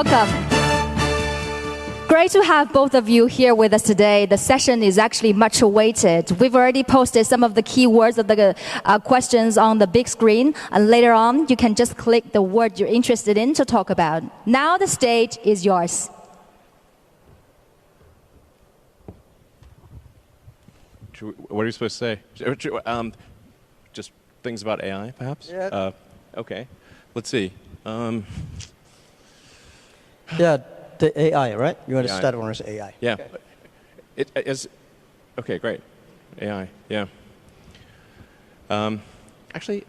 welcome. Great to have both of you here with us today. The session is actually much awaited. We've already posted some of the keywords of the questions on the big screen, and later on, you can just click the word you're interested in to talk about. Now the stage is yours. What are you supposed to say? Just things about AI, perhaps? Yeah. Okay. Let's see. Yeah, the AI, right? You want to AI. start on AI. Yeah. Okay. It is. Okay, great. AI. Yeah. Actually,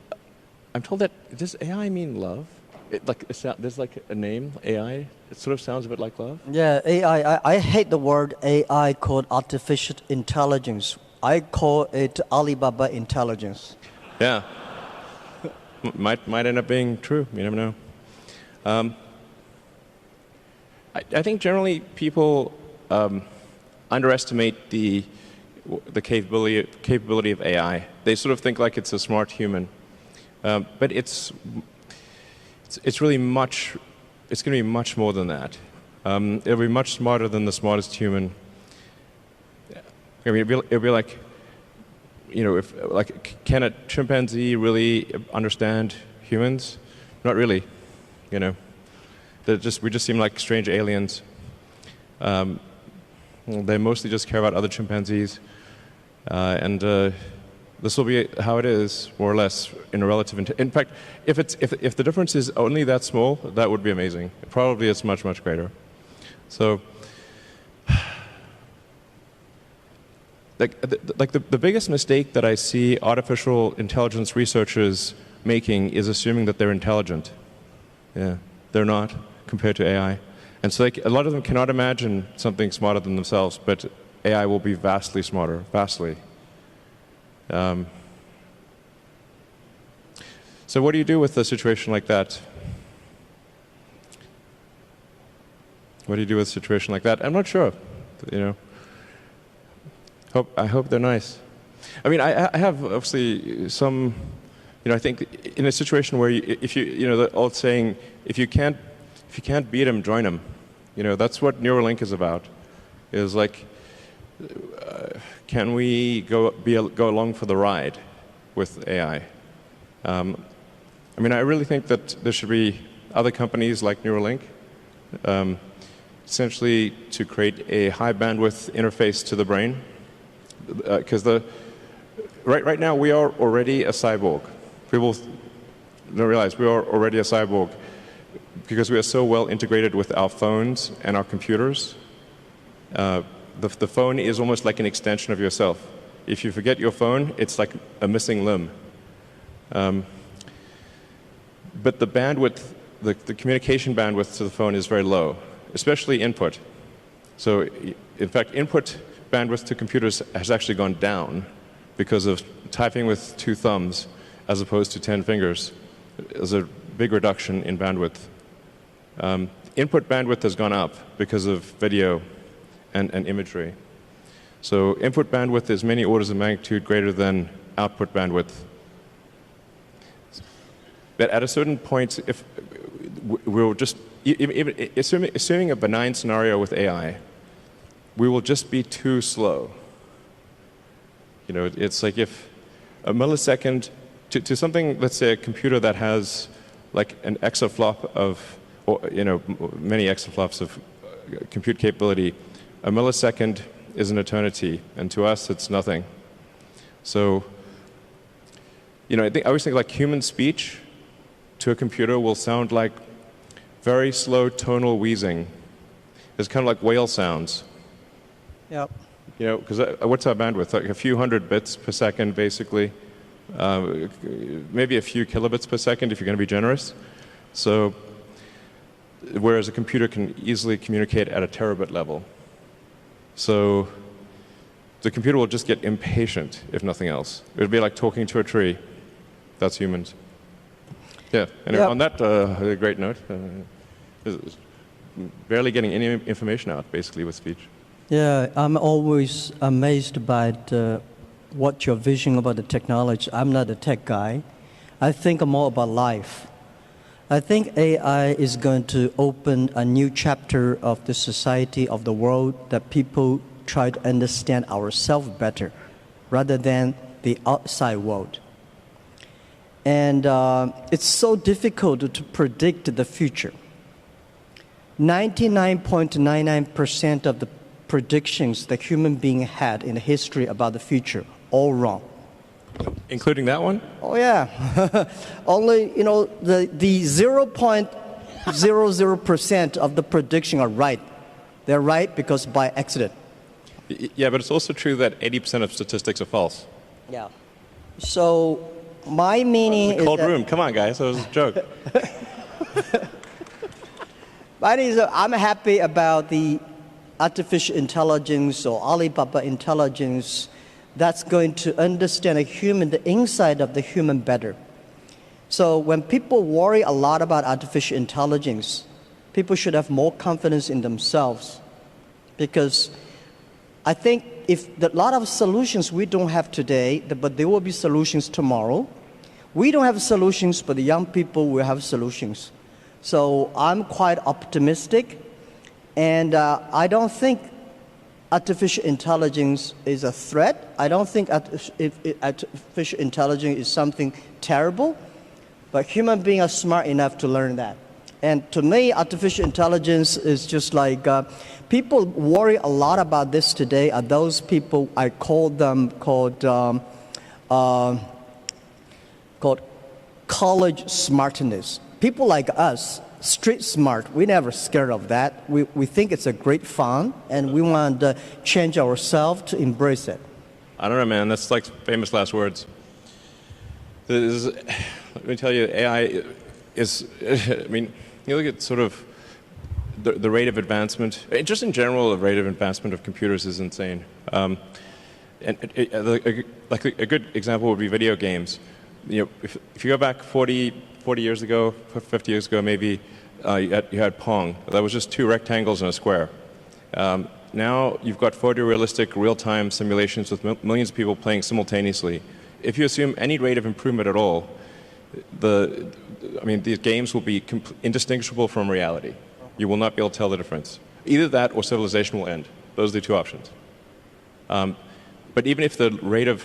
I'm told that does AI mean love? There's like a name AI. It sort of sounds a bit like love. Yeah, AI. I hate the word AI called artificial intelligence. I call it Alibaba intelligence. Yeah. Might end up being true. You never know. I think generally people underestimate the capability of AI. They sort of think like it's a smart human, but it's really much. It's going to be much more than that. It'll be much smarter than the smartest human. I mean, it'll be like, you know, can a chimpanzee really understand humans? Not really, you know. We just seem like strange aliens. They mostly just care about other chimpanzees, and this will be how it is, more or less, in a relative. In fact, if the difference is only that small, that would be amazing. Probably it's much greater. So, the biggest mistake that I see artificial intelligence researchers making is assuming that they're intelligent. Yeah, they're not compared to AI. And so a lot of them cannot imagine something smarter than themselves, but AI will be vastly smarter, vastly. So what do you do with a situation like that? What do you do with a situation like that? I'm not sure, you know. I hope they're nice. I mean, I have obviously some, you know, I think in a situation where you know, the old saying, if you can't beat them, join them. You know, that's what Neuralink is about. Is like, can we go along for the ride with AI? I mean, I really think that there should be other companies like Neuralink, essentially to create a high bandwidth interface to the brain, because right now we are already a cyborg. People don't realize we are already a cyborg, because we are so well integrated with our phones and our computers. The phone is almost like an extension of yourself. If you forget your phone, it's like a missing limb. But the bandwidth, the communication bandwidth to the phone is very low, especially input. So, in fact, input bandwidth to computers has actually gone down because of typing with 2 thumbs as opposed to 10 fingers. There's a big reduction in bandwidth. Input bandwidth has gone up because of video and imagery. So input bandwidth is many orders of magnitude greater than output bandwidth. But at a certain point, if we'll just, assuming a benign scenario with AI, we will just be too slow. You know, it's like if a millisecond to something, let's say a computer that has like an exaflop of, or, you know, many exaflops of compute capability, a millisecond is an eternity, and to us it's nothing. So, you know, I always think like human speech to a computer will sound like very slow tonal wheezing. It's kind of like whale sounds. Yep. You know, because what's our bandwidth? Like a few hundred bits per second, basically. Maybe a few kilobits per second if you're going to be generous. So, whereas a computer can easily communicate at a terabit level. So, the computer will just get impatient, if nothing else. It would be like talking to a tree. That's humans. Yeah, anyway, on that great note, barely getting any information out, basically, with speech. Yeah, I'm always amazed by what your vision about the technology. I'm not a tech guy. I think more about life. I think AI is going to open a new chapter of the society, of the world, that people try to understand ourselves better rather than the outside world. And it's so difficult to predict the future. 99.99% of the predictions that human being had in history about the future, all wrong. Including that one? Oh yeah, only the 0.00% of the prediction are right. They're right because by accident. Yeah, but it's also true that 80% of statistics are false. Yeah. So my meaning is cold room. Come on, guys. That was a joke. My meaning is that I'm happy about the artificial intelligence or Alibaba intelligence that's going to understand the inside of the human better. So when people worry a lot about artificial intelligence, people should have more confidence in themselves. Because I think if a lot of solutions we don't have today, but there will be solutions tomorrow. We don't have solutions, but the young people will have solutions. So I'm quite optimistic, and I don't think artificial intelligence is a threat. I don't think artificial intelligence is something terrible, but human beings are smart enough to learn that. And to me, artificial intelligence is just like, people worry a lot about this today are those people, I call them called college smartness. People like us, street smart, we never scared of that. We think it's a great fun, and we want to change ourselves to embrace it. I don't know, man. That's like famous last words. Let me tell you, AI is, I mean, you look at sort of the rate of advancement, just in general, the rate of advancement of computers is insane. And like a good example would be video games. If you go back 40 years ago, 50 years ago maybe, you had Pong. That was just two rectangles and a square. Now you've got photorealistic real-time simulations with millions of people playing simultaneously. If you assume any rate of improvement at all, these games will be indistinguishable from reality. You will not be able to tell the difference. Either that or civilization will end. Those are the two options. But even if the rate of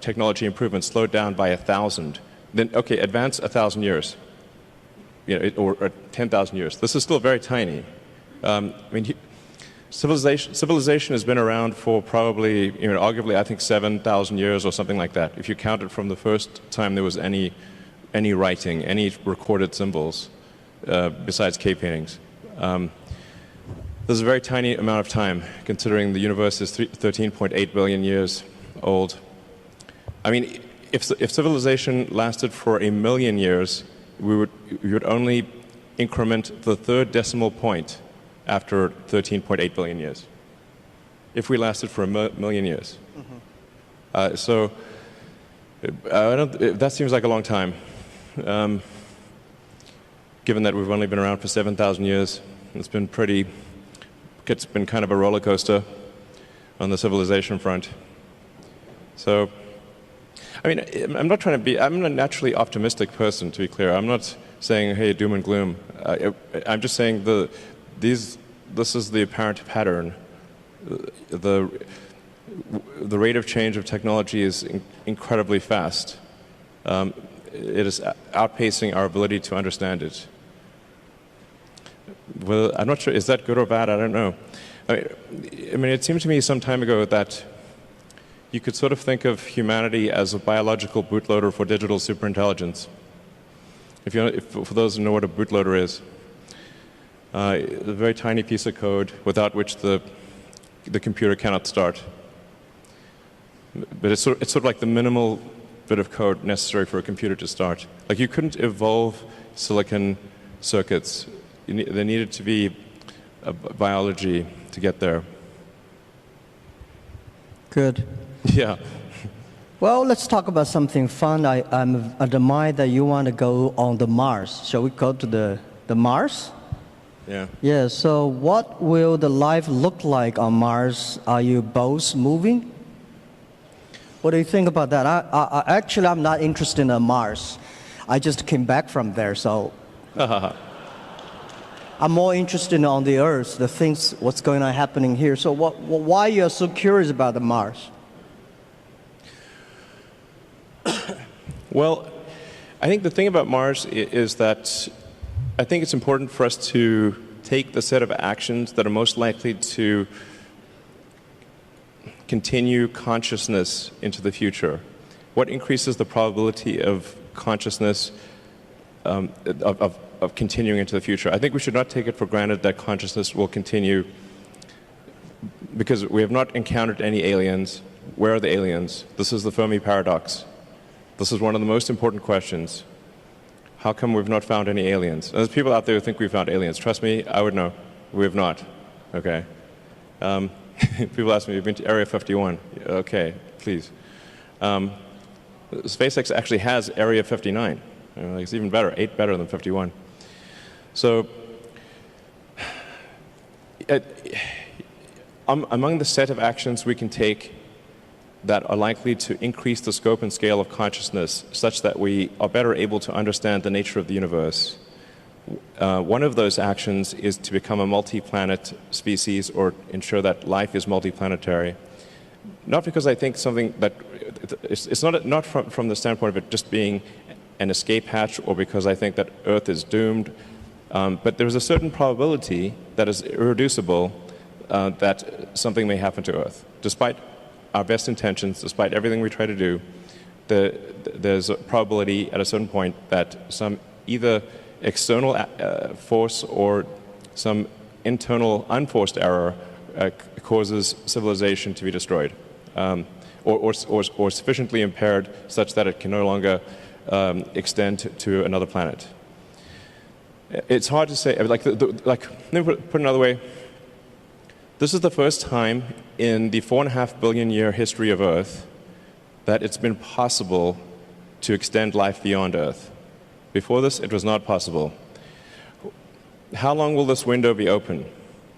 technology improvement slowed down by 1,000, then okay, advance 1,000 years, or 10,000 years. This is still very tiny. Civilization has been around for probably, arguably, I think 7,000 years or something like that. If you count it from the first time there was any writing, any recorded symbols, besides cave paintings. There's a very tiny amount of time, considering the universe is 13.8 billion years old. I mean, if civilization lasted for 1 million years, we would only increment the third decimal point after 13.8 billion years. If we lasted for 1 million years. Mm-hmm. So that seems like a long time. Given that we've only been around for 7,000 years, it's been kind of a roller coaster on the civilization front. So, I mean, I'm a naturally optimistic person, to be clear. I'm not saying, hey, doom and gloom. I'm just saying this is the apparent pattern. The rate of change of technology is incredibly fast. It is outpacing our ability to understand it. Well, I'm not sure, is that good or bad? I don't know. I mean, it seemed to me some time ago that you could sort of think of humanity as a biological bootloader for digital superintelligence. For those who know what a bootloader is, a very tiny piece of code without which the computer cannot start. But it's sort of like the minimal bit of code necessary for a computer to start. Like, you couldn't evolve silicon circuits. There needed to be a biology to get there. Good. Yeah. Well, let's talk about something fun. I admire that you want to go on the Mars. Shall we go to the Mars? Yeah. Yeah, so what will the life look like on Mars? Are you both moving? What do you think about that? Actually, I'm not interested in Mars. I just came back from there, so I'm more interested on the Earth, the things, what's going on happening here. So why you are so curious about the Mars? Well, I think the thing about Mars is that I think it's important for us to take the set of actions that are most likely to continue consciousness into the future. What increases the probability of consciousness of continuing into the future? I think we should not take it for granted that consciousness will continue because we have not encountered any aliens. Where are the aliens? This is the Fermi paradox. This is one of the most important questions. How come we've not found any aliens? And there's people out there who think we've found aliens. Trust me, I would know. We have not. Okay. People ask me, you've been to Area 51. Okay, please. SpaceX actually has Area 59. It's even better, 8 better than 51. So, among the set of actions we can take that are likely to increase the scope and scale of consciousness such that we are better able to understand the nature of the universe, one of those actions is to become a multi-planet species or ensure that life is multiplanetary. Not because I think something that, it's not from the standpoint of it just being an escape hatch or because I think that Earth is doomed, but there's a certain probability that is irreducible that something may happen to Earth. Despite our best intentions, despite everything we try to do, there's a probability at a certain point that some either external force or some internal unforced error causes civilization to be destroyed, or sufficiently impaired such that it can no longer extend to another planet. It's hard to say. Let me put it another way. This is the first time in the 4.5 billion year history of Earth that it's been possible to extend life beyond Earth. Before this, it was not possible. How long will this window be open?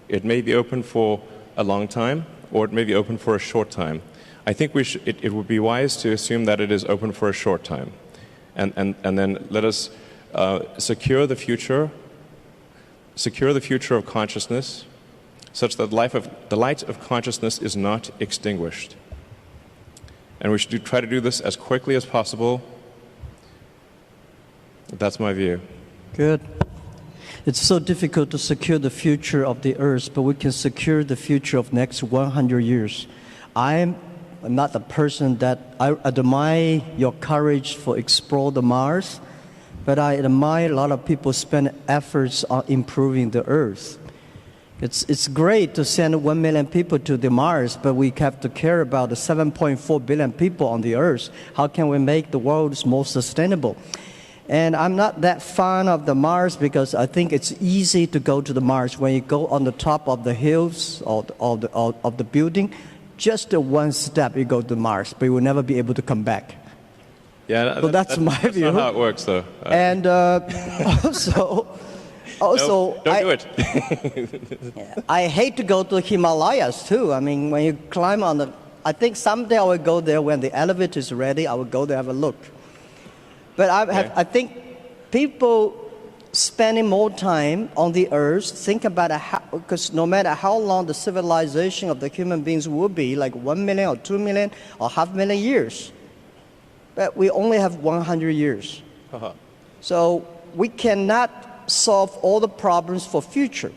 It may be open for a long time, or it may be open for a short time. I think it would be wise to assume that it is open for a short time. And then let us secure the future of consciousness, such that the light of consciousness is not extinguished. And we should try to do this as quickly as possible. That's my view. Good. It's so difficult to secure the future of the Earth, but we can secure the future of next 100 years. I'm not the person that I admire your courage for explore the Mars, but I admire a lot of people spend efforts on improving the Earth. It's great to send 1 million people to the Mars, but we have to care about the 7.4 billion people on the Earth. How can we make the world more sustainable? And I'm not that fan of the Mars because I think it's easy to go to the Mars. When you go on the top of the hills of the building, just one step you go to Mars, but you will never be able to come back. Yeah, so that's my view. That's not how it works, though. And also, no, don't do it. I hate to go to the Himalayas too. I mean, when you climb on the, I think someday I will go there when the elevator is ready. I will go there have a look. But I think people spending more time on the Earth, think about how, because no matter how long the civilization of the human beings will be, like 1 million or 2 million or 500,000 years, but we only have 100 years. So we cannot solve all the problems for future,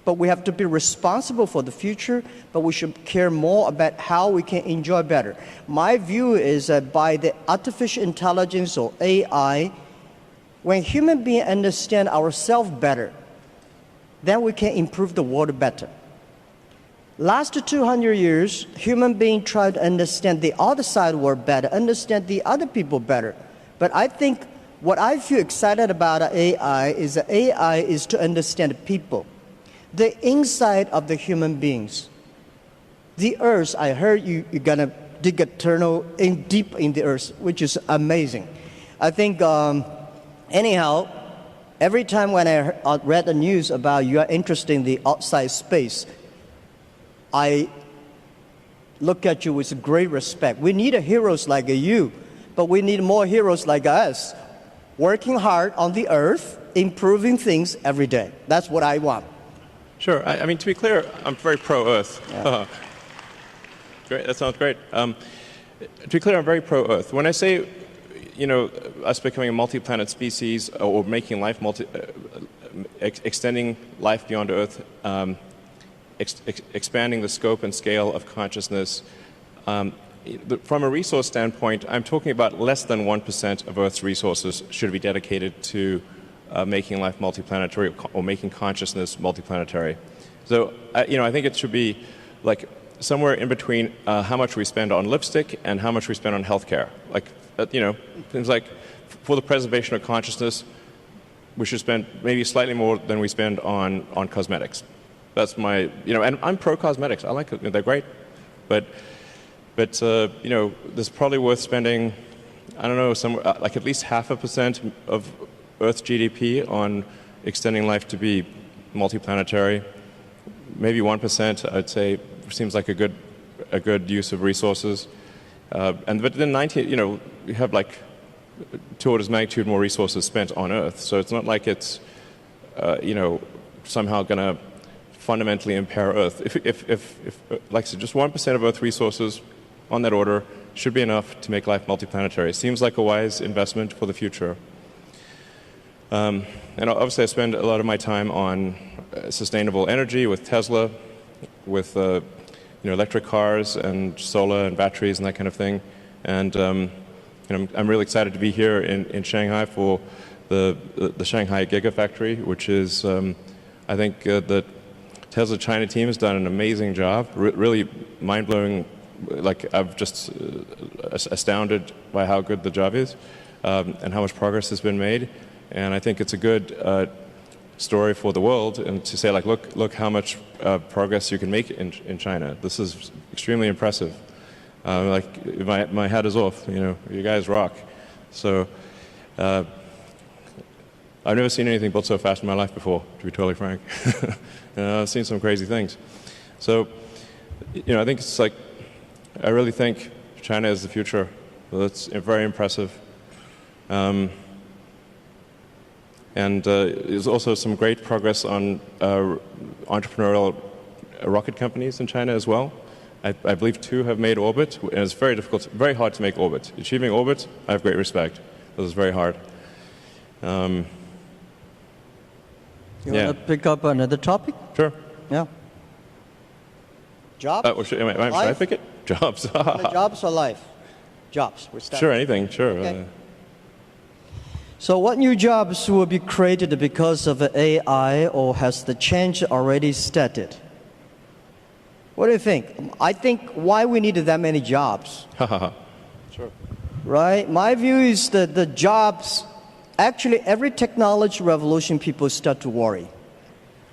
but we have to be responsible for the future, but we should care more about how we can enjoy better. My view is that by the artificial intelligence or AI, when human beings understand ourselves better, then we can improve the world better. Last 200 years, human beings tried to understand the other side of the world better, understand the other people better. But I think what I feel excited about AI is that AI is to understand people, the inside of the human beings. The Earth, I heard you're going to dig a tunnel deep in the Earth, which is amazing. I think, anyhow, every time when I read the news about you are interested in the outside space, I look at you with great respect. We need heroes like you, but we need more heroes like us, working hard on the Earth, improving things every day. That's what I want. Sure. I mean, to be clear, I'm very pro-Earth. Yeah. Great. That sounds great. To be clear, I'm very pro-Earth. When I say, us becoming a multi-planet species or making life extending life beyond Earth, expanding the scope and scale of consciousness, from a resource standpoint, I'm talking about less than 1% of Earth's resources should be dedicated to making life multiplanetary or making consciousness multiplanetary. So, I think it should be like somewhere in between how much we spend on lipstick and how much we spend on healthcare. Like, things like for the preservation of consciousness, we should spend maybe slightly more than we spend on cosmetics. That's my, and I'm pro-cosmetics. I like it. They're great. But there's probably worth spending, I don't know, somewhere like at least 0.5% of Earth's GDP on extending life to be multiplanetary. Maybe 1%, I'd say, seems like a good use of resources. But then we have like 2 orders of magnitude more resources spent on Earth. So it's not like it's, somehow going to fundamentally impair Earth. If like I said, just 1% of Earth resources on that order should be enough to make life multiplanetary. It seems like a wise investment for the future. And obviously I spend a lot of my time on sustainable energy with Tesla, with electric cars and solar and batteries and that kind of thing. And I'm really excited to be here in Shanghai for the Shanghai Gigafactory, which is, I think the Tesla China team has done an amazing job, really mind-blowing. Like, I'm just astounded by how good the job is and how much progress has been made. And I think it's a good story for the world, and to say, like, look how much progress you can make in China. This is extremely impressive. Like, my hat is off. You guys rock. So I've never seen anything built so fast in my life before, to be totally frank. I've seen some crazy things. So, I think it's like, I really think China is the future. That's very impressive. And there's also some great progress on entrepreneurial rocket companies in China as well. I believe 2 have made orbit, and it's very difficult, very hard to make orbit. Achieving orbit, I have great respect. This is very hard. You want to pick up another topic? Sure. Yeah. Jobs? Should I pick it? Jobs. Jobs or life? Jobs. Sure, anything. Sure. Okay. So what new jobs will be created because of AI, or has the change already started? What do you think? I think why we needed that many jobs. Sure. Right? My view is that the jobs, actually every technology revolution people start to worry.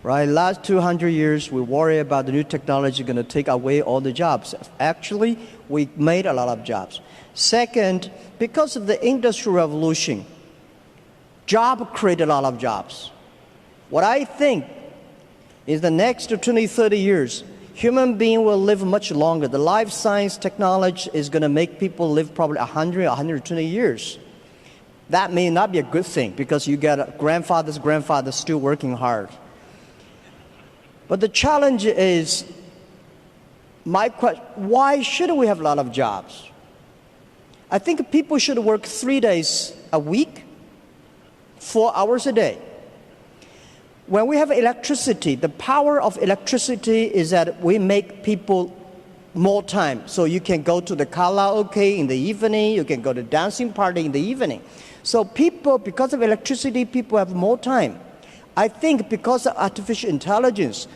Right? Last 200 years we worry about the new technology going to take away all the jobs. Actually, we made a lot of jobs. Second, because of the industrial revolution, job created a lot of jobs. What I think is the next 20, 30 years, human being will live much longer. The life science technology is going to make people live probably 100, 120 years. That may not be a good thing because you get grandfather's grandfather still working hard. But the challenge is, why should we have a lot of jobs? I think people should work 3 days a week, 4 hours a day. When we have electricity, the power of electricity is that we make people more time. So you can go to the karaoke in the evening, you can go to dancing party in the evening. So people, because of electricity, people have more time. I think because of artificial intelligence,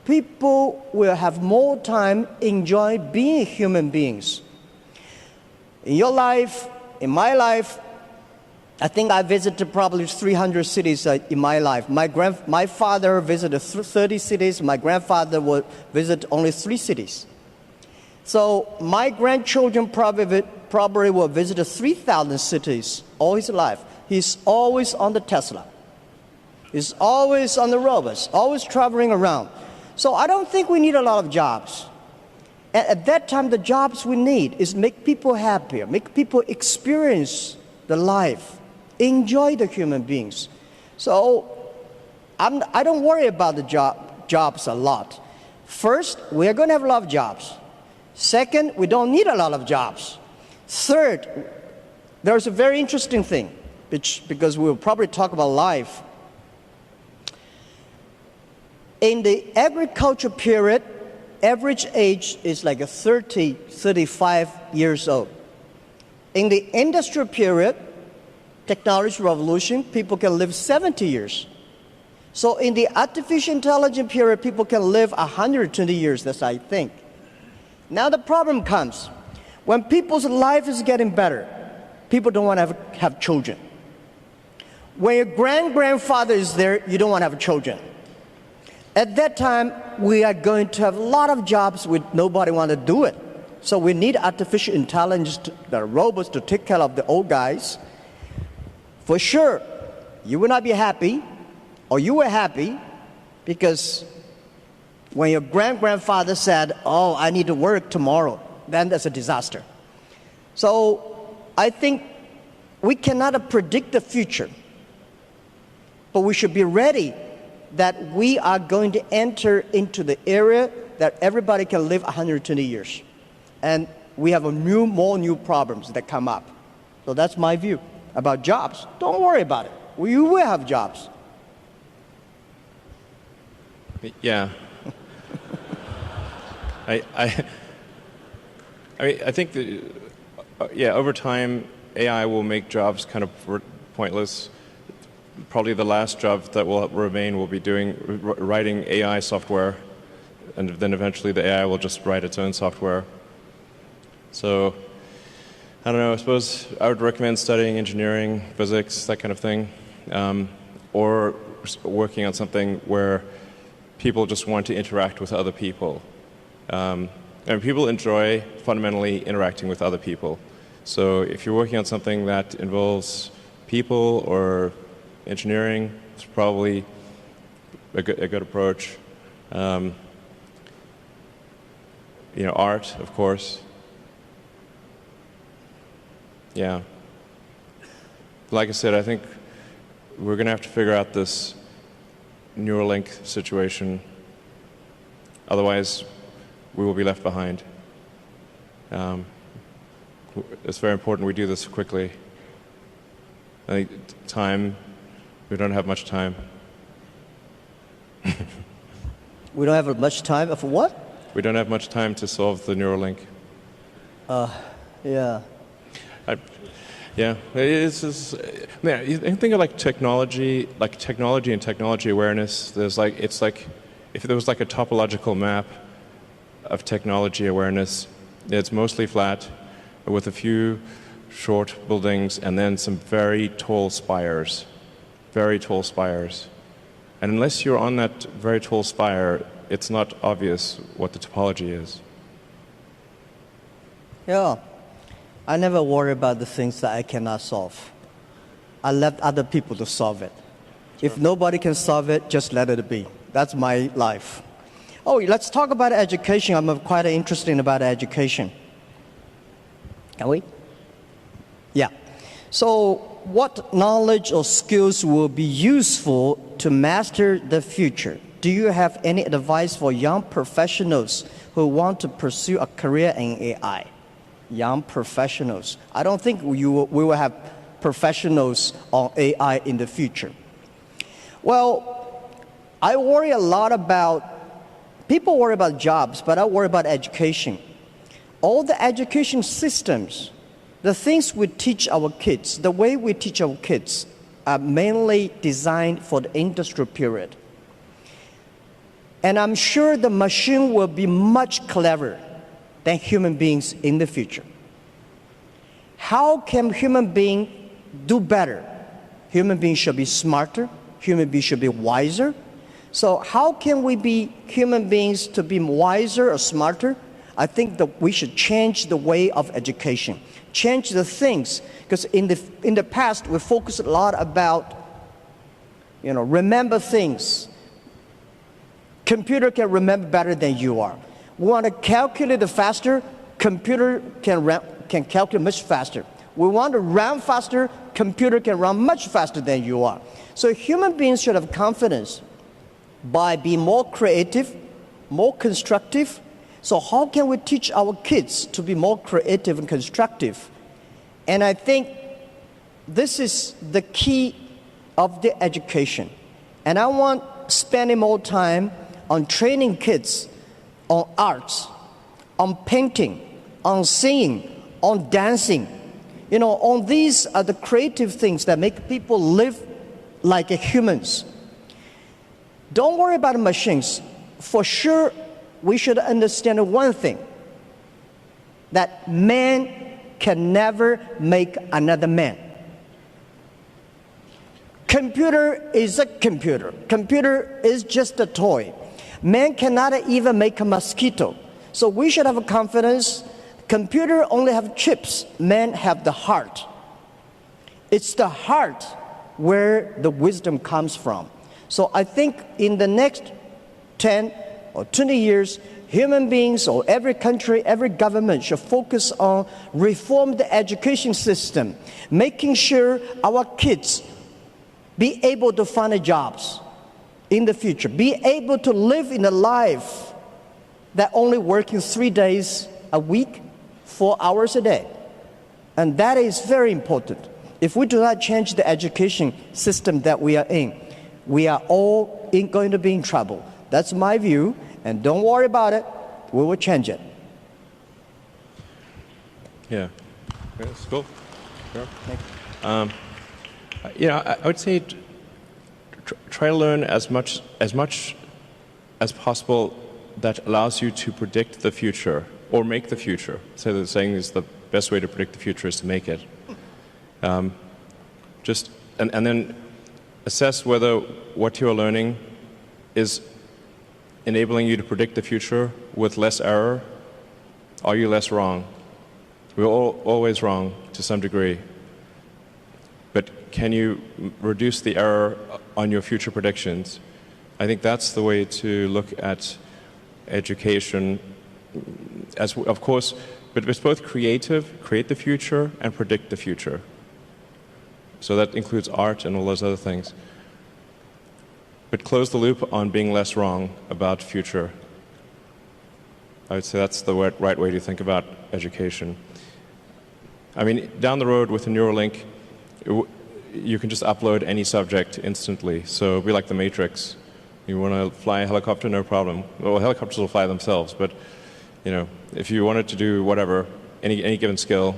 people will have more time enjoy being human beings. In your life, in my life, I think I visited probably 300 cities in my life. My father visited 30 cities. My grandfather would visit only 3 cities. So my grandchildren probably will visit 3,000 cities all his life. He's always on the Tesla. He's always on the robots, always traveling around. So I don't think we need a lot of jobs. At that time, the jobs we need is make people happier, make people experience the life, enjoy the human beings. So I don't worry about the jobs a lot. First, we are going to have a lot of jobs. Second, we don't need a lot of jobs. Third, there's a very interesting thing, because we'll probably talk about life. In the agriculture period, average age is like 30, 35 years old. In the industrial period, technology revolution, people can live 70 years. So in the artificial intelligence period, people can live 120 years, that's I think. Now the problem comes. When people's life is getting better, people don't want to have children. When your grandfather is there, you don't want to have children. At that time, we are going to have a lot of jobs with nobody want to do it. So we need artificial intelligence, the robots to take care of the old guys. For sure, you will not be happy, or you were happy, because when your grandfather said, oh, I need to work tomorrow, then that's a disaster. So I think we cannot predict the future, but we should be ready that we are going to enter into the area that everybody can live 120 years. And we have more new problems that come up. So that's my view about jobs. Don't worry about it. We will have jobs. Yeah. I mean, I think that, over time, AI will make jobs kind of pointless. Probably the last job that will remain will be writing AI software, and then eventually the AI will just write its own software. So, I don't know, I suppose I would recommend studying engineering, physics, that kind of thing, or working on something where people just want to interact with other people. And people enjoy fundamentally interacting with other people. So if you're working on something that involves people or engineering, it's probably a good approach. Art, of course. Yeah. Like I said, I think we're going to have to figure out this Neuralink situation. Otherwise, we will be left behind. It's very important we do this quickly. I think we don't have much time. We don't have much time for what? We don't have much time to solve the Neuralink. Yeah. It's just, you think of like technology and technology awareness. It's like if there was like a topological map of technology awareness, it's mostly flat, with a few short buildings and then some very tall spires. And unless you're on that very tall spire, it's not obvious what the topology is. Yeah. I never worry about the things that I cannot solve. I let other people to solve it. Sure. If nobody can solve it, just let it be. That's my life. Oh, let's talk about education. I'm quite interested about education. Can we? Yeah. So what knowledge or skills will be useful to master the future? Do you have any advice for young professionals who want to pursue a career in AI? Young professionals. I don't think we will have professionals on AI in the future. Well, I worry a lot about, people worry about jobs, but I worry about education. All the education systems, the things we teach our kids, the way we teach our kids are mainly designed for the industrial period. And I'm sure the machine will be much cleverer than human beings in the future. How can human beings do better? Human beings should be smarter. Human beings should be wiser. So how can we be human beings to be wiser or smarter? I think that we should change the way of education, change the things, because in the past we focused a lot about, remember things. Computer can remember better than you are. We want to calculate it faster. Computer can calculate much faster. We want to run faster. Computer can run much faster than you are. So human beings should have confidence by being more creative, more constructive. So how can we teach our kids to be more creative and constructive? And I think this is the key of the education. And I want spending more time on training kids on arts, on painting, on singing, on dancing. You know, on these are the creative things that make people live like humans. Don't worry about the machines. For sure, we should understand one thing, that man can never make another man. Computer is a computer. Computer is just a toy. Man cannot even make a mosquito. So we should have confidence. Computer only have chips. Man have the heart. It's the heart where the wisdom comes from. So I think in the next 10 or 20 years, human beings or every country, every government should focus on reform the education system, making sure our kids be able to find jobs in the future, be able to live in a life that only working 3 days a week, 4 hours a day. And that is very important. If we do not change the education system that we are in, we are all going to be in trouble. That's my view, and don't worry about it. We will change it. Yeah. That's cool. Sure. I would say try to learn as much as possible that allows you to predict the future or make the future. So the saying is the best way to predict the future is to make it. And then assess whether what you are learning is enabling you to predict the future with less error. Are you less wrong? We're always wrong to some degree. But can you reduce the error on your future predictions? I think that's the way to look at education. As of course, but it's both create the future, and predict the future. So that includes art and all those other things. But close the loop on being less wrong about future. I would say that's the right way to think about education. I mean, down the road with the Neuralink, you can just upload any subject instantly. So it'll be like the Matrix. You want to fly a helicopter, no problem. Well, helicopters will fly themselves, but you know, if you wanted to do whatever, any given skill,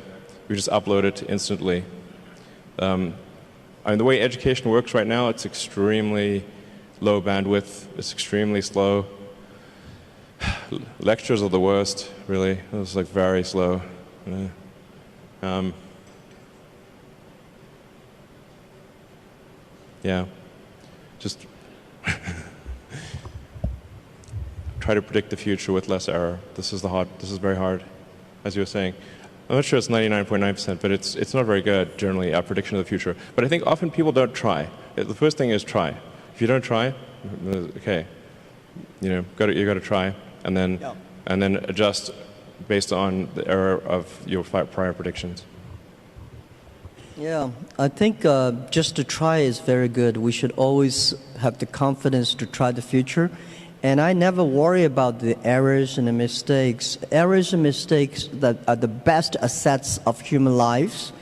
you just upload it instantly. I mean, the way education works right now, it's extremely low bandwidth. It's extremely slow. Lectures are the worst, really. It's like very slow. Yeah, just try to predict the future with less error. This is very hard, as you were saying. I'm not sure it's 99.9%, but it's not very good generally at prediction of the future. But I think often people don't try. The first thing is try. If you don't try, okay, you got to try, and then adjust based on the error of your prior predictions. Yeah, I think just to try is very good. We should always have the confidence to try the future. And I never worry about the errors and the mistakes. Errors and mistakes that are the best assets of human lives.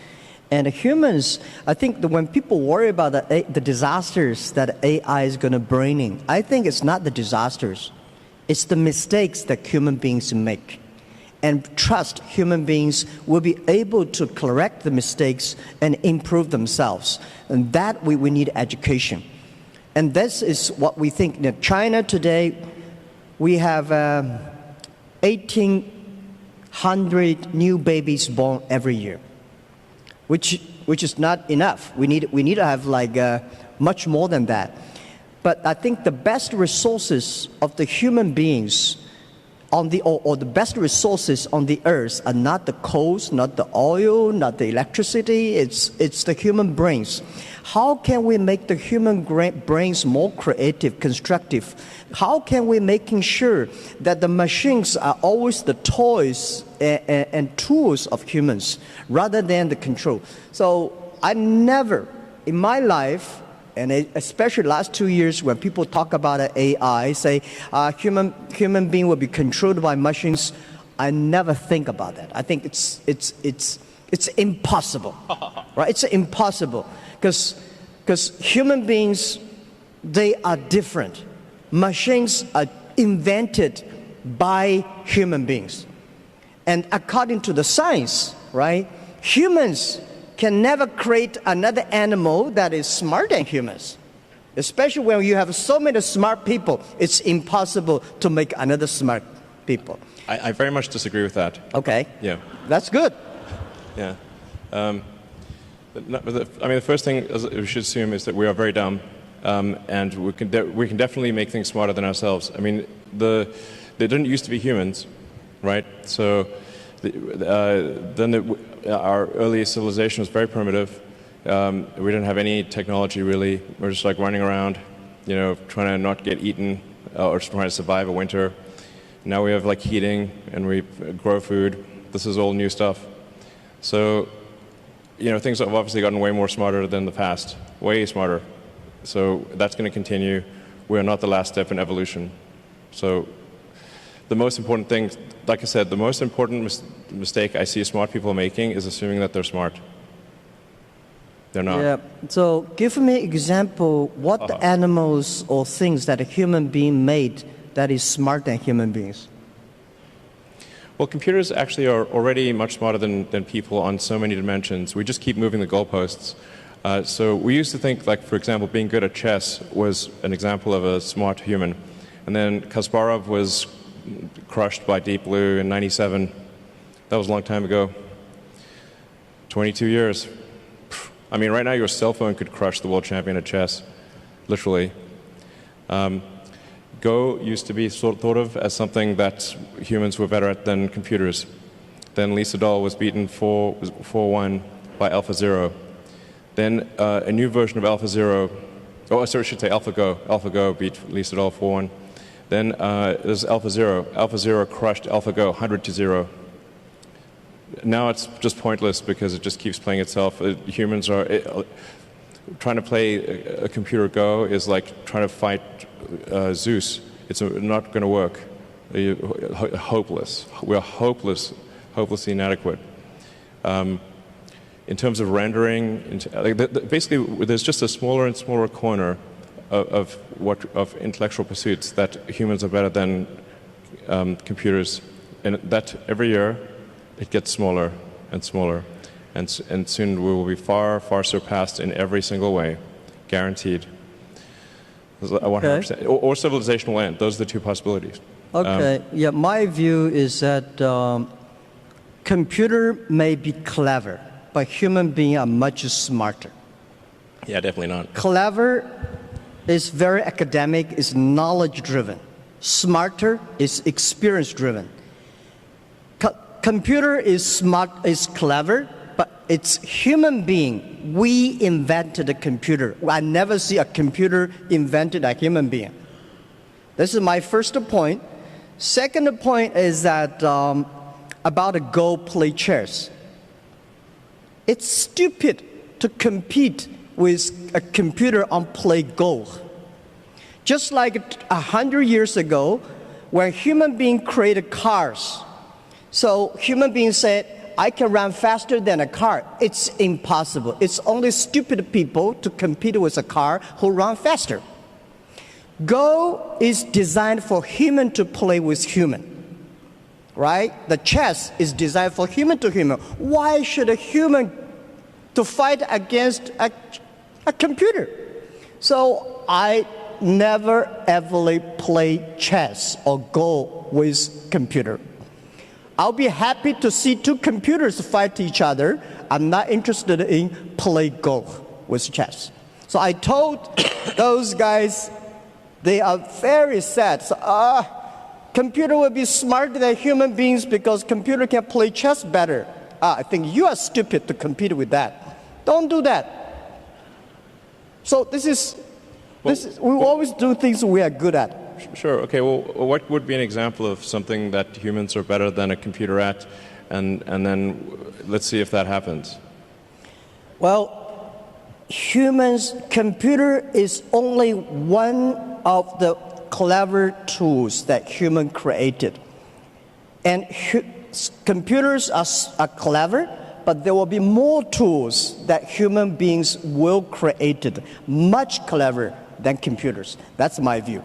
And humans, I think that when people worry about the disasters that AI is going to bring in, I think it's not the disasters. It's the mistakes that human beings make. And trust human beings will be able to correct the mistakes and improve themselves. And that we need education. And this is what we think. In China today, we have 1,800 new babies born every year, which is not enough. We need to have like much more than that. But I think the best resources of the human beings on the or the best resources on the earth are not the coals, not the oil, not the electricity. It's the human brains. How can we make the human brains more creative, constructive? How can we making sure that the machines are always the toys and tools of humans rather than the control? So I never in my life, and especially last 2 years when people talk about AI, say human being will be controlled by machines, I never think about that. I think it's impossible, right? It's impossible because human beings, they are different. Machines are invented by human beings, and according to the science, right? Humans can never create another animal that is smarter than humans. Especially when you have so many smart people, it's impossible to make another smart people. I very much disagree with that. Okay. Yeah. That's good. Yeah. The first thing we should assume is that we are very dumb, and we can definitely make things smarter than ourselves. I mean, they didn't used to be humans, right? So our earliest civilization was very primitive. We didn't have any technology really. We're just like running around, trying to not get eaten or just trying to survive a winter. Now we have like heating and we grow food. This is all new stuff. So, things have obviously gotten way more smarter than the past, way smarter. So that's going to continue. We are not the last step in evolution. So the most important thing, like I said, the most important mistake I see smart people making is assuming that they're smart. They're not. Yeah. So give me an example, what the animals or things that a human being made that is smarter than human beings? Well, computers actually are already much smarter than people on so many dimensions. We just keep moving the goalposts. So we used to think, like, for example, being good at chess was an example of a smart human. And then Kasparov was crushed by Deep Blue in '97. That was a long time ago. 22 years. I mean, right now your cell phone could crush the world champion at chess, literally. Go used to be thought of as something that humans were better at than computers. Then Lee Sedol was beaten 4-1 by AlphaZero. Then a new version of AlphaZero, I should say AlphaGo. AlphaGo beat Lee Sedol 4-1. Then there's AlphaZero. AlphaZero crushed AlphaGo 100-0. Now it's just pointless because it just keeps playing itself. Humans are trying to play a computer Go is like trying to fight Zeus. It's not going to work. Hopeless. We're hopelessly inadequate. In terms of rendering, basically, there's just a smaller and smaller corner of intellectual pursuits that humans are better than computers, and that every year it gets smaller and smaller, and soon we will be far, far surpassed in every single way, guaranteed. 100%. Or civilization will end. Those are the two possibilities. Okay. Yeah, my view is that computer may be clever, but human beings are much smarter. Yeah, definitely not. Clever is very academic, is knowledge-driven. Smarter is experience-driven. Computer is smart, is clever, but it's human being. We invented a computer. I never see a computer invented a human being. This is my first point. Second point is that about a Go play chess. It's stupid to compete with a computer on play Go. Just like 100 years ago, when human beings created cars, so human beings said, I can run faster than a car. It's impossible. It's only stupid people to compete with a car who run faster. Go is designed for human to play with human, right? The chess is designed for human to human. Why should a human to fight against a computer? So I never ever play chess or Go with computer. I'll be happy to see two computers fight each other. I'm not interested in play Go with chess. So I told those guys, they are very sad. So, computer will be smarter than human beings because computer can play chess better. I think you are stupid to compete with that. Don't do that. So we always do things we are good at. Sure. Okay. Well, what would be an example of something that humans are better than a computer at, and then let's see if that happens. Well, computer is only one of the clever tools that human created, and computers are clever, but there will be more tools that human beings will create, much clever than computers. That's my view.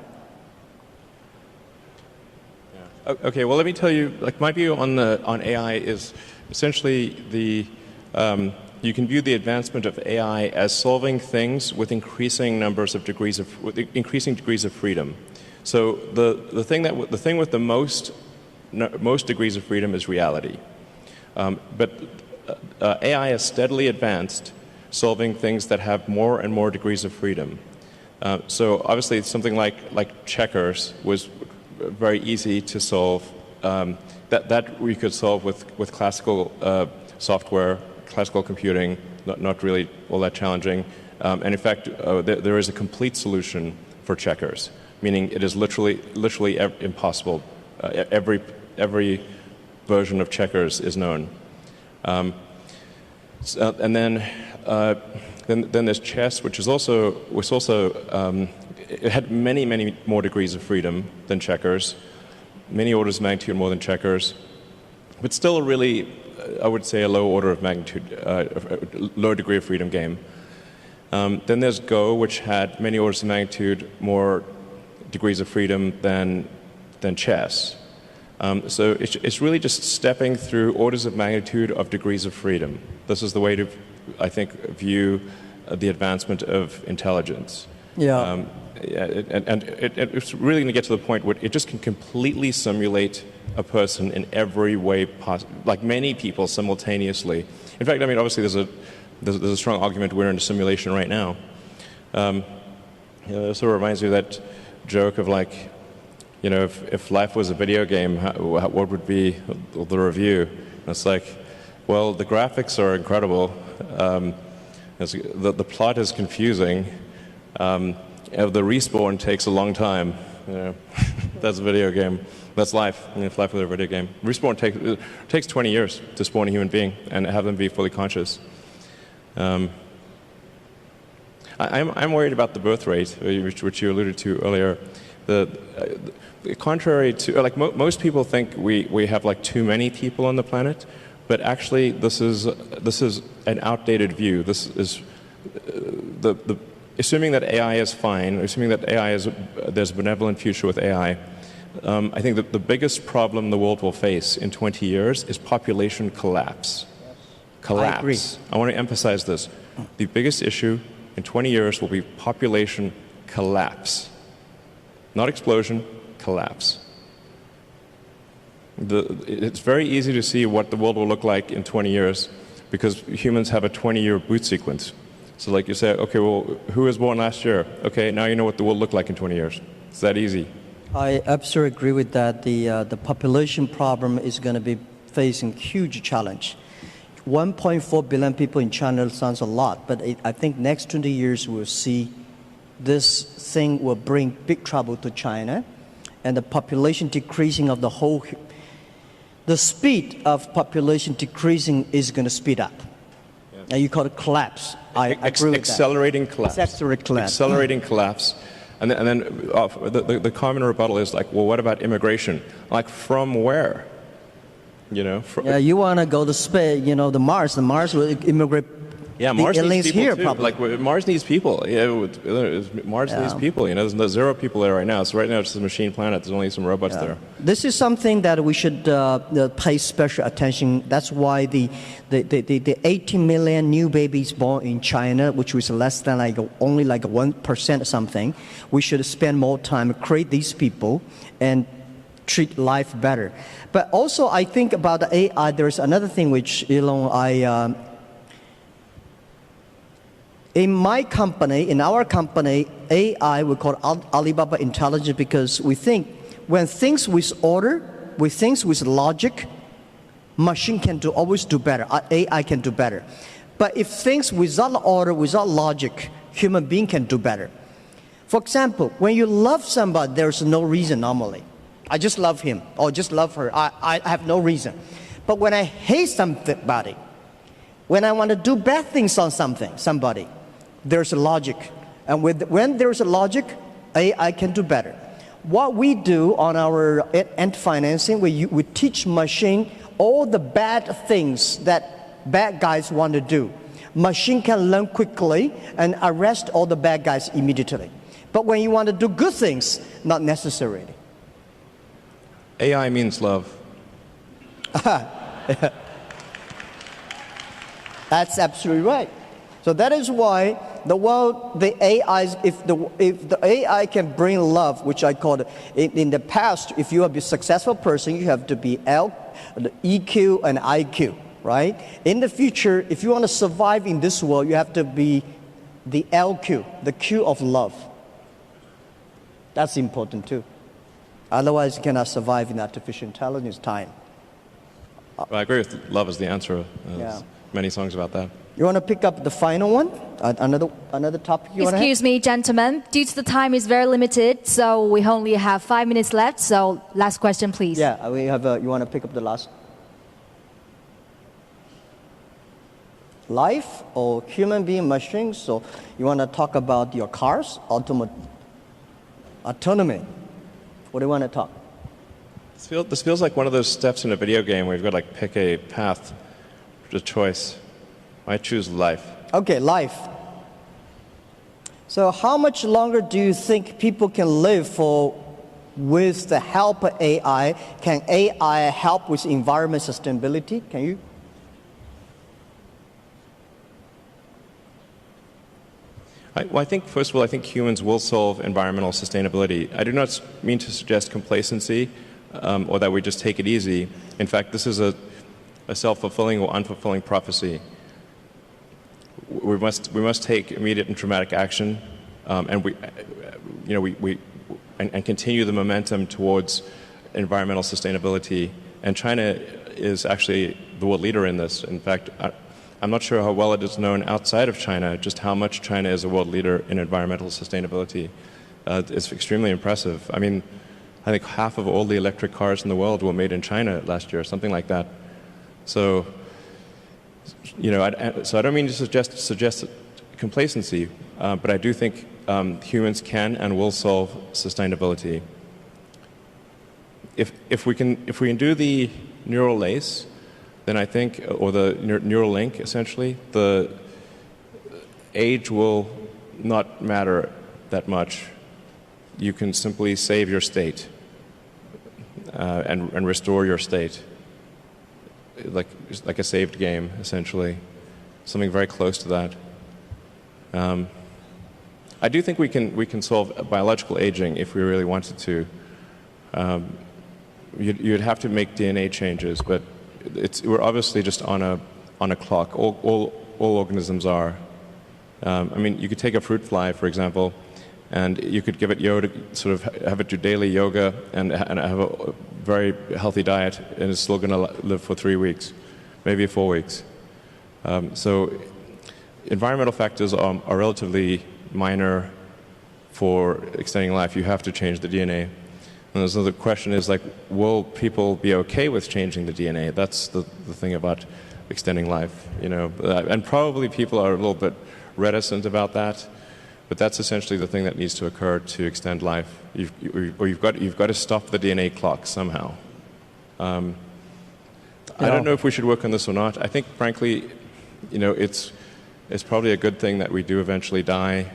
Okay, well, let me tell you, like, my view on AI is essentially you can view the advancement of AI as solving things with increasing degrees of freedom. So the thing with the most degrees of freedom is reality. But AI has steadily advanced, solving things that have more and more degrees of freedom. So obviously, something like checkers was very easy to solve. That we could solve with classical software, classical computing, not really all that challenging. And in fact, there is a complete solution for checkers, meaning it is literally impossible. Every version of checkers is known. And then there's chess, which was also it had many more degrees of freedom than checkers, many orders of magnitude more than checkers, but still really, I would say, a low order of magnitude, low degree of freedom game. Then there's Go, which had many orders of magnitude more degrees of freedom than chess. So it's really just stepping through orders of magnitude of degrees of freedom. This is the way to, I think, view the advancement of intelligence. Yeah. And it's really going to get to the point where it just can completely simulate a person in every way possible, like many people simultaneously. In fact, I mean, obviously there's a strong argument we're in a simulation right now. It sort of reminds me of that joke of, like, you know, if life was a video game, what would be the review? And it's like, well, the graphics are incredible. The plot is confusing. The respawn takes a long time. You know, that's a video game. That's life. I mean, if life was a video game, respawn takes 20 years to spawn a human being and have them be fully conscious. I'm worried about the birth rate, which you alluded to earlier. Contrary to, like, most people think we have, like, too many people on the planet, but actually this is an outdated view. This is assuming that AI is fine, assuming that there's a benevolent future with AI. I think that the biggest problem the world will face in 20 years is population collapse. Collapse. I agree. I want to emphasize this. The biggest issue in 20 years will be population collapse. Not explosion, collapse. It's very easy to see what the world will look like in 20 years because humans have a 20-year boot sequence. So, like, you say, okay, well, who was born last year? Okay, now you know what the world will look like in 20 years. It's that easy. I absolutely agree with that. The population problem is going to be facing huge challenge. 1.4 billion people in China sounds a lot, but I think next 20 years we'll see this thing will bring big trouble to China, and the population decreasing of the speed of population decreasing is going to speed up. Yes. And you call it collapse. I agree with accelerating that. Collapse. Accelerating collapse. And then the common rebuttal is like, well, what about immigration? Like, from where? You know? Yeah, you want to go to space, you know, the Mars will immigrate. Yeah, Mars needs people here, too. probably. Like, Mars needs people. Yeah, Mars needs people. You know, there's 0 people there right now. So right now it's just a machine planet. There's only some robots there. This is something that we should pay special attention. That's why the 18 million new babies born in China, which was less than only 1% or something, we should spend more time create these people and treat life better. But also, I think about the AI. There's another thing which, Elon, in our company, AI we call Alibaba Intelligence because we think when things with order, with things with logic, machine can always do better. AI can do better. But if things without order, without logic, human being can do better. For example, when you love somebody, there's no reason normally. I just love him or just love her. I have no reason. But when I hate somebody, when I want to do bad things on somebody, there's a logic. And when there's a logic, AI can do better. What we do on our end financing, we teach machine all the bad things that bad guys want to do. Machine can learn quickly and arrest all the bad guys immediately. But when you want to do good things, not necessarily. AI means love. That's absolutely right. So that is why the AIs, if the AI can bring love, which I call it, in the past, if you are a successful person, you have to be EQ and IQ, right? In the future, if you want to survive in this world, you have to be the LQ, the Q of love. That's important too. Otherwise, you cannot survive in artificial intelligence time. Well, I agree with love is the answer. There's many songs about that. You want to pick up the final one? Another topic you want to have? Excuse me, gentlemen. Due to the time is very limited, so we only have 5 minutes left. So last question, please. Yeah, we have. You want to pick up the last? Life or human being machines? So you want to talk about your cars, autonomy? What do you want to talk? This feels like one of those steps in a video game where you've got to like pick a path, a choice. I choose life. Okay, life. So how much longer do you think people can live with the help of AI? Can AI help with environment sustainability? Can you? I think, first of all, I think humans will solve environmental sustainability. I do not mean to suggest complacency or that we just take it easy. In fact, this is a self-fulfilling or unfulfilling prophecy. We must take immediate and dramatic action, and continue the momentum towards environmental sustainability. And China is actually the world leader in this. In fact, I'm not sure how well it is known outside of China, just how much China is a world leader in environmental sustainability. It's extremely impressive. I mean, I think half of all the electric cars in the world were made in China last year, something like that. So, so I don't mean to suggest complacency, but I do think humans can and will solve sustainability. If we can do the neural lace, then I think, or the Neuralink, essentially, the age will not matter that much. You can simply save your state and restore your state, like a saved game, essentially, something very close to that. I do think we can solve biological aging if we really wanted to. You'd have to make DNA changes, but we're obviously just on a clock. All organisms are. I mean, you could take a fruit fly, for example, and you could give it yoga, sort of have it do daily yoga and have a very healthy diet, and it's still going to live for 3 weeks, maybe 4 weeks. So environmental factors are relatively minor for extending life. You have to change the DNA. And so the question is, like, will people be okay with changing the DNA? That's the thing about extending life, and probably people are a little bit reticent about that, but that's essentially the thing that needs to occur to extend life. You've got to stop the DNA clock somehow. I don't know if we should work on this or not. I think, frankly, it's probably a good thing that we do eventually die.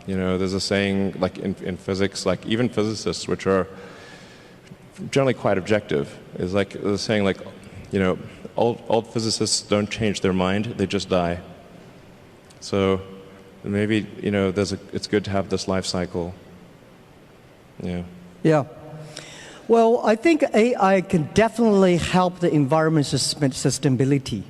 There's a saying, like in physics, like even physicists, which are generally quite objective, is like the saying, like, old physicists don't change their mind; they just die. So maybe it's good to have this life cycle. Yeah. Yeah. Well, I think AI can definitely help the environment sustainability.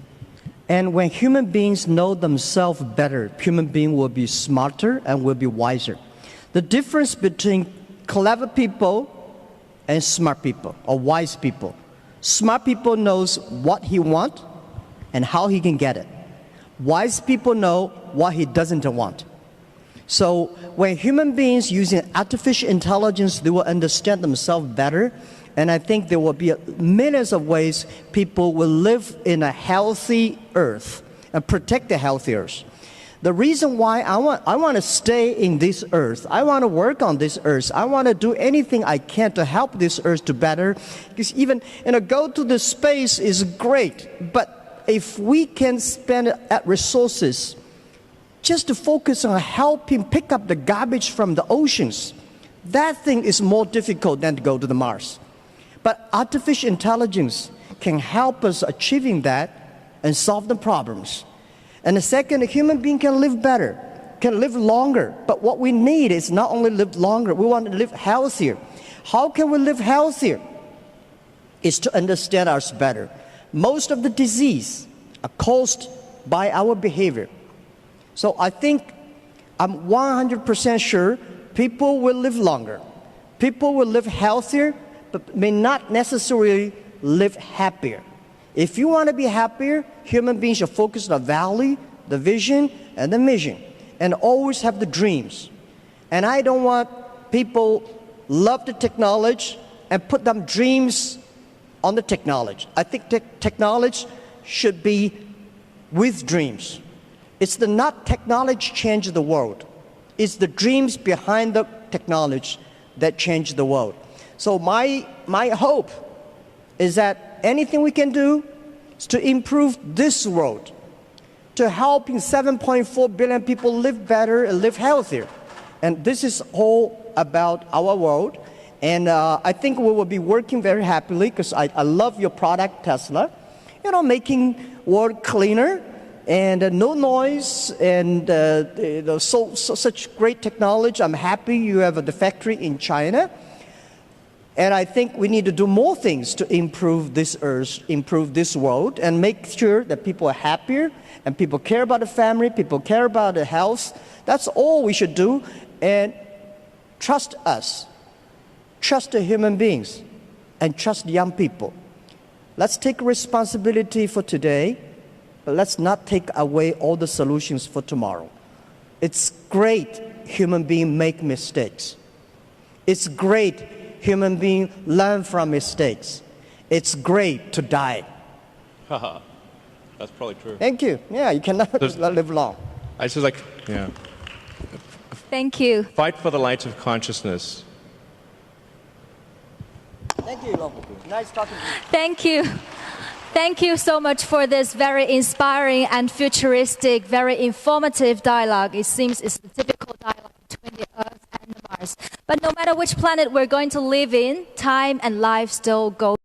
And when human beings know themselves better, human beings will be smarter and will be wiser. The difference between clever people and smart people, or wise people. Smart people knows what he wants and how he can get it. Wise people know what he doesn't want. So when human beings using artificial intelligence, they will understand themselves better. And I think there will be millions of ways people will live in a healthy earth and protect the healthy earth. The reason why I want to stay in this earth, I want to work on this earth, I want to do anything I can to help this earth to better. Because even go to the space is great, but if we can spend resources just to focus on helping pick up the garbage from the oceans, that thing is more difficult than to go to the Mars. But artificial intelligence can help us achieving that and solve the problems. And the second, a human being can live better, can live longer. But what we need is not only live longer, we want to live healthier. How can we live healthier? Is to understand us better. Most of the disease are caused by our behavior. So I think I'm 100% sure people will live longer. People will live healthier, but may not necessarily live happier. If you want to be happier, human beings should focus on the value, the vision, and the mission, and always have the dreams. And I don't want people love the technology and put them dreams on the technology. I think technology should be with dreams. It's not technology change the world. It's the dreams behind the technology that change the world. So my hope is that anything we can do is to improve this world, to helping 7.4 billion people live better and live healthier. And this is all about our world. And I think we will be working very happily because I love your product, Tesla. Making world cleaner and no noise and such great technology. I'm happy you have the factory in China. And I think we need to do more things to improve this earth, improve this world, and make sure that people are happier and people care about the family, people care about the health. That's all we should do. And trust us. Trust the human beings and trust young people. Let's take responsibility for today, but let's not take away all the solutions for tomorrow. It's great human beings make mistakes. It's great human beings learn from mistakes. It's great to die. That's probably true. Thank you. Yeah, you cannot live long. I just like, yeah. Thank you. Fight for the light of consciousness. Thank you, Elon. Nice talking to you. Thank you. Thank you so much for this very inspiring and futuristic, very informative dialogue. It seems it's the typical dialogue between the Earth and the Mars. But no matter which planet we're going to live in, time and life still go